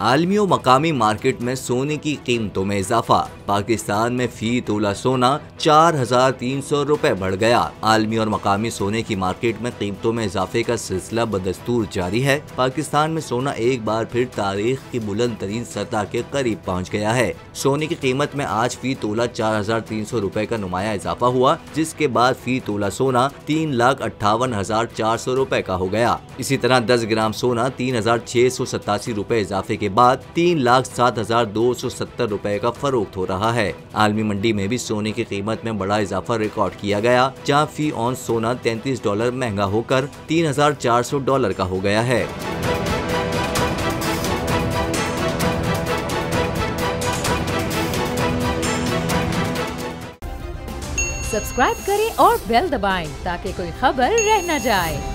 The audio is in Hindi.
आलमी और मकामी मार्केट में सोने की कीमतों में इजाफा। पाकिस्तान में फी तोला सोना 4,300 रुपए बढ़ गया। आलमी और मकामी सोने की मार्केट में कीमतों में इजाफे का सिलसिला बदस्तूर जारी है। पाकिस्तान में सोना एक बार फिर तारीख की बुलंद तरीन सतह के करीब पहुँच गया है। सोने की कीमत में आज फी तोला 4,300 रुपए का नुमाया इजाफा हुआ, जिसके बाद फी तोला सोना 3,58,400 रुपए का हो गया। इसी तरह 10 ग्राम सोना 3,687 रुपए इजाफे के बाद 3,07,270 रुपए का फरोख्त हो रहा है। आलमी मंडी में भी सोने की कीमत में बड़ा इजाफा रिकॉर्ड किया गया, जहां फी औंस सोना $33 महंगा होकर $3,400 का हो गया है। सब्सक्राइब करें और बेल दबाएं ताकि कोई खबर रह न जाए।